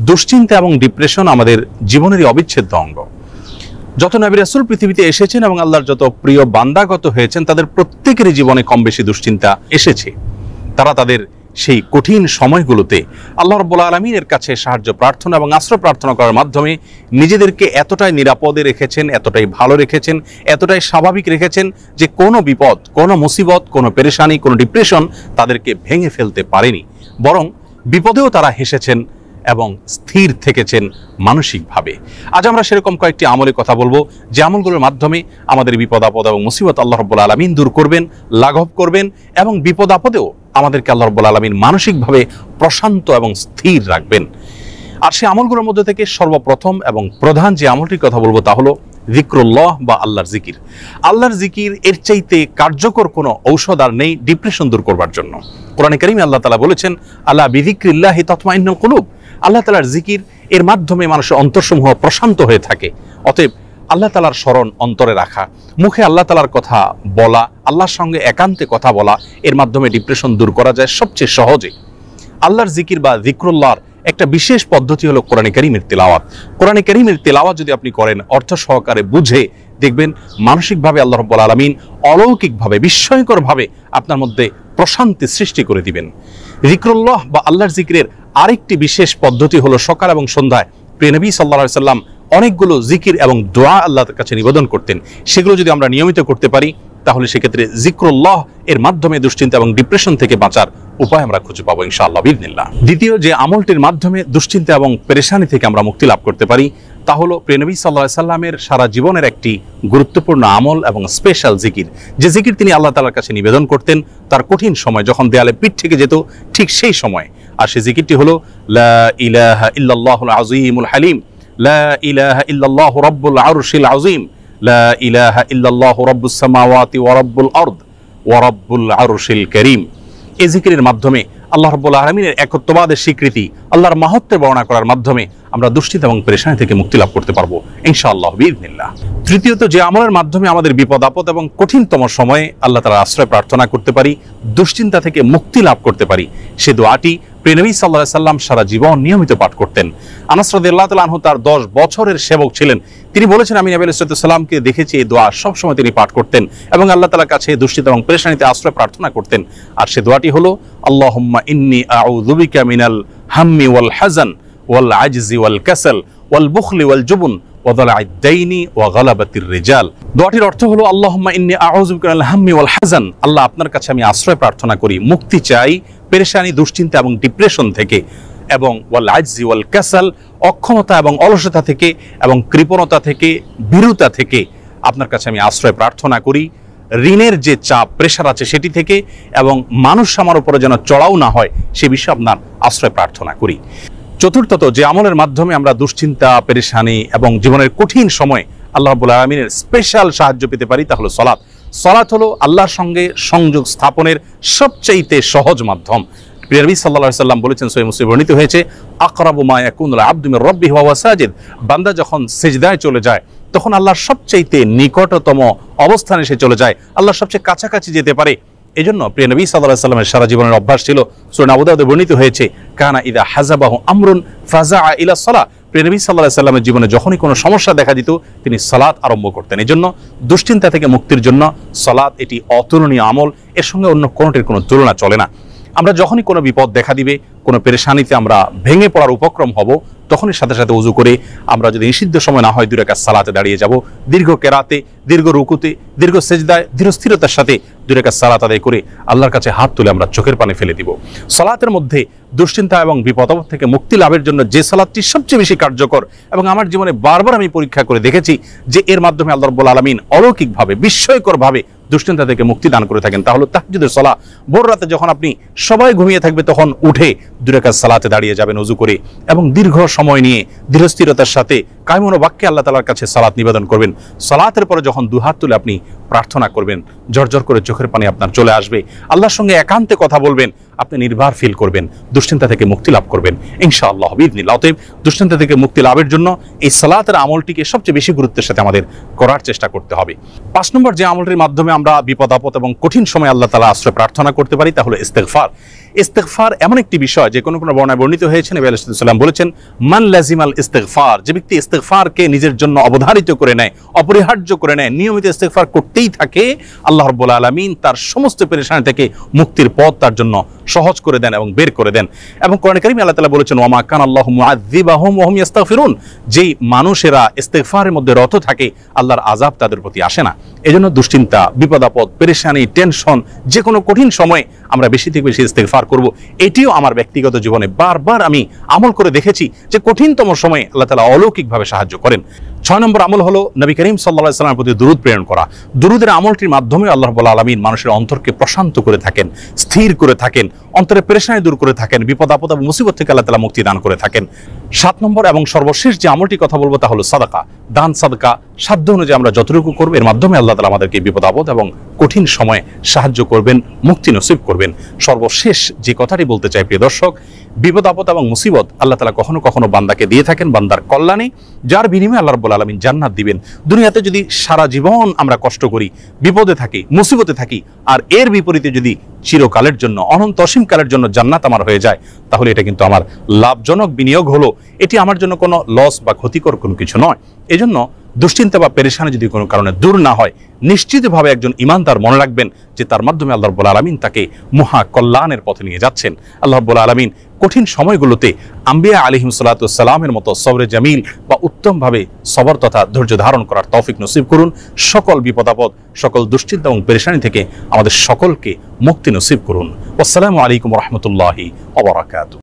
দুশ্চিন্তা এবং ডিপ্রেশন আমাদের জীবনেরই অবিচ্ছেদ্য অঙ্গ। যত নবী রাসূল পৃথিবীতে এসেছেন এবং আল্লাহর যত প্রিয় বান্দাগত হয়েছেন, তাদের প্রত্যেকেরই জীবনে কম বেশি দুশ্চিন্তা এসেছে। তারা তাদের সেই কঠিন সময়গুলোতে আল্লাহ রাব্বুল আলামিনের কাছে সাহায্য প্রার্থনা এবং আশ্রয় প্রার্থনা করার মাধ্যমে নিজেদেরকে এতটাই নিরাপদে রেখেছেন, এতটাই ভালো রেখেছেন, এতটাই স্বাভাবিক রেখেছেন যে কোনো বিপদ, কোনো মুসিবত, কোনো পেরেশানি, কোনো ডিপ্রেশন তাদেরকে ভেঙে ফেলতে পারেনি। বরং বিপদেও তারা হেসেছেন এবং স্থির থেকেছেন মানসিকভাবে। আজ আমরা সেরকম কয়েকটি আমলের কথা বলবো, যে আমলগুলোর মাধ্যমে আমাদের বিপদ আপদ এবং মুসিবত আল্লাহ রাব্বুল আলামিন দূর করবেন, লাঘব করবেন এবং বিপদ আপদেও আমাদেরকে আল্লাহ রাব্বুল আলামিন মানসিকভাবে প্রশান্ত এবং স্থির রাখবেন। আর সেই আমলগুলোর মধ্যে থেকে সর্বপ্রথম এবং প্রধান যে আমলটির কথা বলবো তা হলো যিকরুল্লাহ বা আল্লাহর জিকির। আল্লাহর জিকির এর চাইতে কার্যকর কোনো ঔষধ আর নেই ডিপ্রেশন দূর করবার জন্য। কোরআনে কারীমে আল্লাহ তাআলা বলেছেন, আলা বিযিকরিল্লাহি তাতমাইন্নুল কুলুব। আল্লাহ তাআলার জিকির এর মাধ্যমে মানুষের অন্তরসমূহ প্রশান্ত হয়ে থাকে। অতএব আল্লাহ তাআলার স্মরণ অন্তরে রাখা, মুখে আল্লাহ তাআলার কথা বলা, আল্লাহর সঙ্গে একান্তে কথা বলা, এর মাধ্যমে ডিপ্রেশন দূর করা যায় সবচেয়ে সহজে। আল্লাহর জিকির বা যিকরুল্লাহর একটা বিশেষ পদ্ধতি হলো কোরআনে কারীমের তিলাওয়াত। কোরআনে কারীমের তিলাওয়াত যদি আপনি করেন অর্থ সহকারে বুঝে, দেখবেন মানসিকভাবে আল্লাহ রাব্বুল আলামিন অলৌকিকভাবে, বিস্ময়করভাবে আপনার মধ্যে প্রশান্তি সৃষ্টি করে দিবেন। যিকরুল্লাহ বা আল্লাহর জিকিরের আরেকটি বিশেষ পদ্ধতি হলো সকাল এবং সন্ধ্যায় প্রিয় নবী সাল্লাল্লাহু আলাইহি সাল্লাম অনেকগুলো জিকির এবং দোয়া আল্লাহর কাছে নিবেদন করতেন। সেগুলো যদি আমরা নিয়মিত করতে পারি তাহলে সেক্ষেত্রে যিকরুল্লাহ এর মাধ্যমে দুশ্চিন্তা এবং ডিপ্রেশন থেকে বাঁচার উপায় আমরা খুঁজে পাবো ইনশাআল্লাহ বিইذনিল্লাহ। দ্বিতীয় যে আমলটির মাধ্যমে দুশ্চিন্তা এবং পেরেশানি থেকে আমরা মুক্তি লাভ করতে পারি তা হলো প্রিয় নবী সাল্লাল্লাহু আলাইহি সাল্লামের সারা জীবনের একটি গুরুত্বপূর্ণ আমল এবং স্পেশাল জিকির, যে জিকির তিনি আল্লাহ তাআলার কাছে নিবেদন করতেন তার কঠিন সময়, যখন দেয়ালে পিঠ থেকে যেত ঠিক সেই সময়। আর সেই জিকিরটি হলো লা ইলাহা ইল্লাল্লাহুল আযীমুল হালিম, লা ইলাহা ইল্লাল্লাহু রাব্বুল আরশিল আযীম, লা ইলাহা ইল্লাল্লাহু রাব্বুস সামাওয়াতি ওয়া রাব্বুল আরদ ওয়া রাব্বুল আরশিল কারীম। এই জিকিরের মাধ্যমে আল্লাহ রাব্বুল আলামিনের একত্ববাদের স্বীকৃতি, আল্লাহর মাহাত্ম্যের বর্ণনা করার মাধ্যমে আমরা দুশ্চিন্তা এবং পেরেশানি থেকে মুক্তি লাভ করতে পারবো ইনশাআল্লাহ বিইذনিল্লাহ। তৃতীয়ত যে আমলের মাধ্যমে আমাদের বিপদ আপদ এবং কঠিনতম সময়ে আল্লাহ তাআলার আশ্রয় প্রার্থনা করতে পারি, দুশ্চিন্তা থেকে মুক্তি লাভ করতে পারি, সে দোয়াটি প্রিয় নবী সাল্লাল্লাহু আলাইহি সাল্লাম সারা জীবন নিয়মিত পাঠ করতেন। আনাস রাদিয়াল্লাহু তাআলা আনহু তার 10 বছরের সেবক ছিলেন। তিনি বলেছেন, আমি নবী আলাইহিস সালামকে দেখেছি এই দোয়া সবসময় তিনি পাঠ করতেন এবং আল্লাহ তাআলার কাছে দুশ্চিন্তা এবং পেরেশানিতে আশ্রয় প্রার্থনা করতেন। আর সে দোয়াটি হলো আল্লাহুম্মা ইন্নী আউযু বিকা মিনাল হাম্মি ওয়াল হাযান ওয়াল আজজি ওয়াল কাসাল ওয়াল বুখলি ওয়াল জুবন ওয়া যালা'আদ দাইনি ওয়া গালাবাতির রিজাল। দোয়াটির অর্থ হলো আল্লাহুম্মা ইন্নী আউযু বিকা মিনাল হাম্মি ওয়াল হাযান, আল্লাহ আপনার কাছে আমি আশ্রয় প্রার্থনা করি, মুক্তি চাই পেরেশানি, দুশ্চিন্তা এবং ডিপ্রেশন থেকে, এবং ওয়াল আজজি ওয়াল কাসাল, অক্ষমতা এবং অলসতা থেকে এবং কৃপণতা থেকে, ভীরুতা থেকে আপনার কাছে আমি আশ্রয় প্রার্থনা করি। ঋণের যে চাপ, প্রেশার আছে সেটি থেকে, এবং মানুষ আমার উপরে যেন চড়াও না হয় সে বিষয়ে আপনার আশ্রয় প্রার্থনা করি। চতুর্থত যে আমলের মাধ্যমে আমরা দুশ্চিন্তা, পেরেশানি এবং জীবনের কঠিন সময় আল্লাহ রাব্বুল আলামিনের স্পেশাল সাহায্য পেতে পারি তা হলো সালাত। সালাত হলো আল্লাহর সঙ্গে সংযোগ স্থাপনের সবচাইতে সহজ মাধ্যম। প্রিয় নবী সাল্লাল্লাহু আলাইহি সাল্লাম বলেছেন, সহিহ মুসলিমে বর্ণিত হয়েছে, আকরাবু মা ইয়াকুনুল আবদু মির রাব্বিহি ওয়া হুয়া সাজিদ, বান্দা যখন সিজদায় চলে যায় তখন আল্লাহর সবচাইতে নিকটতম অবস্থানে সে চলে যায়, আল্লাহর সবচেয়ে কাছাকাছি যেতে পারে। এজন্য প্রিয় নবী সাল্লাল্লাহু আলাইহি সাল্লামের সারা জীবনের অভ্যাস ছিল, সূরা আবু দাউদে বর্ণিত হয়েছে, কানা ইযা হাযাবাহু আমরুন ফাযাআ ইলা সালাহ। প্রিয় নবী সাল্লাল্লাহু আলাইহি সাল্লামের জীবনে যখনই কোনো সমস্যা দেখা দিত তিনি সালাত আরম্ভ করতেন। এজন্য দুশ্চিন্তা থেকে মুক্তির জন্য সালাত এটি অতুলনীয় আমল, এর সঙ্গে অন্য কোনোটির কোনো তুলনা চলে না। আমরা যখনই কোনো বিপদ দেখা দিবে, কোনো পেরেশানিতে আমরা ভেঙে পড়ার উপক্রম হব, তখনই সাথে সাথে ওযু করে আমরা যদি নিষিদ্ধ সময় না হয় 2 রাকাত সালাতে দাঁড়িয়ে যাব, দীর্ঘ কেরাতে, দীর্ঘ রুকুতে, দীর্ঘ সেজদায় ধীর স্থিরতার সাথে 2 রাকাত সালাত আদায় করে আল্লাহর কাছে হাত তুলে আমরা চোখের পানি ফেলে দিব। সালাতের মধ্যে দুশ্চিন্তা এবং বিপদ থেকে মুক্তি লাভের জন্য যে সালাতটি সবচেয়ে বেশি কার্যকর এবং আমার জীবনে বারবার আমি পরীক্ষা করে দেখেছি যে এর মাধ্যমে আল্লাহ রাব্বুল আলামিন অলৌকিকভাবে, বিস্ময়করভাবে দুশ্চিন্তা থেকে মুক্তি দান করে থাকেন, তা হলো তাহাজ্জুদের সালাত। ভোর রাতে যখন আপনি সবাই ঘুমিয়ে থাকবে তখন উঠে 2 রাকাত সালাতে দাঁড়িয়ে যাবেন ওযু করে এবং দীর্ঘ সময় নিয়ে ধীরস্থিরতার সাথে কায়মন বাক্যে আল্লাহ তাআলার কাছে সালাত নিবেদন করবেন। সালাতের পরে যখন দুহাত তুলে আপনি প্রার্থনা করবেন, ঝরঝর করে চোখের পানি আপনার চলে আসবে, আল্লাহর সঙ্গে একান্তে কথা বলবেন, আপনি নির্ভর ফিল করবেন, দুশ্চিন্তা থেকে মুক্তি লাভ করবেন ইনশাআল্লাহ বিইذনিল্লাহ। অতএব দুশ্চিন্তা থেকে মুক্তি লাভের জন্য এই সালাতের আমলটিকে সবচেয়ে বেশি গুরুত্বের সাথে আমাদের করার চেষ্টা করতে হবে। 5 নম্বর যে আমলটির মাধ্যমে আমরা বিপদ আপদ এবং কঠিন সময় আল্লাহ তাআলা আশ্রয় প্রার্থনা করতে পারি তা হলো ইস্তেগফার। ইস্তেগফার এমন একটি বিষয় যে কোনো বর্ণনায় বর্ণিত হয়েছে, নবী আলাইহিস সালাম বলেছেন, মান লাজিমাল ইস্তেগফার, যে ব্যক্তি ইস্তেগফারকে নিজের জন্য অবধারিত করে নেয়, অপরিহার্য করে নেয়, নিয়মিত ইস্তেগফার করতেই থাকে, আল্লাহ রাব্বুল আলামিন তার সমস্ত পেরেশানি থেকে মুক্তির পথ তার জন্য সহজ করে দেন এবং বের করে দেন। এবং কোরআন কারীমে আল্লাহ তাআলা বলেছেন, ওয়া মা কানা আল্লাহু মুআযযিবাহুম ওয়া হুম ইস্তাগফিরুন, যেই মানুষেরা ইস্তেগফারের মধ্যে রত থাকে আল্লাহর আযাব তাদের প্রতি আসে না। এজন্য দুশ্চিন্তা, বিপদ আপদ, পেরেশানি, টেনশন, যে কোনো কঠিন সময় আমরা বেশি থেকে বেশি ইস্তেগফার করব। এটিও আমার ব্যক্তিগত জীবনে বারবার আমি আমল করে দেখেছি যে কঠিনতম সময়ে আল্লাহ তাআলা অলৌকিকভাবে সাহায্য করেন। 6 নম্বর আমল হলো নবী করিম সাল্লাল্লাহু আলাইহি ওয়াসাল্লামের প্রতি দুরূদ প্রেরণ করা। দুরূদের আমলটির মাধ্যমে আল্লাহ রাব্বুল আলামিন মানুষের অন্তরকে প্রশান্ত করে থাকেন, স্থির করে থাকেন, অন্তরের পেরেশানি দূর করে থাকেন, বিপদ আপদ এবং মুসিবত থেকে আল্লাহ তাআলা মুক্তি দান করে থাকেন। 7 নম্বর এবং সর্বশেষ যে আমলটি কথা বলবো তা হলো সাদাকা, দান সাদকা। সাধ্য অনুযায়ী আমরা যতটুকু করব এর মাধ্যমে আল্লাহ তাআলা আমাদেরকে বিপদ আপদ এবং কঠিন সময়ে সাহায্য করবেন, মুক্তি নসিব করবেন। সর্বশেষ যে কথাটি বলতে চাই প্রিয় দর্শক, বিপদ আপদ এবং মুসিবত আল্লাহ তাআলা কখনো কখনো বান্দাকে দিয়ে থাকেন বান্দার কল্যাণে, যার বিনিময়ে আল্লাহ রাব্বুল আলামিন জান্নাত দিবেন। দুনিয়াতে যদি সারা জীবন আমরা কষ্ট করি, বিপদে থাকি, মুসিবতে থাকি, আর এর বিপরীতে যদি চিরকালের জন্য, অনন্ত অসীমকালের জন্য জান্নাত আমার হয়ে যায়, তাহলে এটা কিন্তু আমার লাভজনক বিনিয়োগ হলো। এটি আমার জন্য কোনো লস বা ক্ষতিকর কোনো কিছু নয়। এজন্য দুশ্চিন্তা বা পেরেশানি যদি কোনো কারণে দূর না হয়, নিশ্চিতভাবে একজন ঈমানদার মনে রাখবেন যে তার মাধ্যমে আল্লাহ রাব্বুল আলামিন তাকে মহা কল্যাণের পথে নিয়ে যাচ্ছেন। আল্লাহ রাব্বুল আলামিন কঠিন সময়গুলোতে আম্বিয়া আলাইহিস সালাতু ওয়াস সালামের মতো সবরে জামিল বা উত্তমভাবে সবর তথা ধৈর্য ধারণ করার তৌফিক নসিব করুন। সকল বিপদ আপদ, সকল দুশ্চিন্তা এবং পেরেশানি থেকে আমাদের সকলকে মুক্তি নসিব করুন। আসসালামু আলাইকুম ওয়া রাহমাতুল্লাহি ওয়া বারাকাতুহু।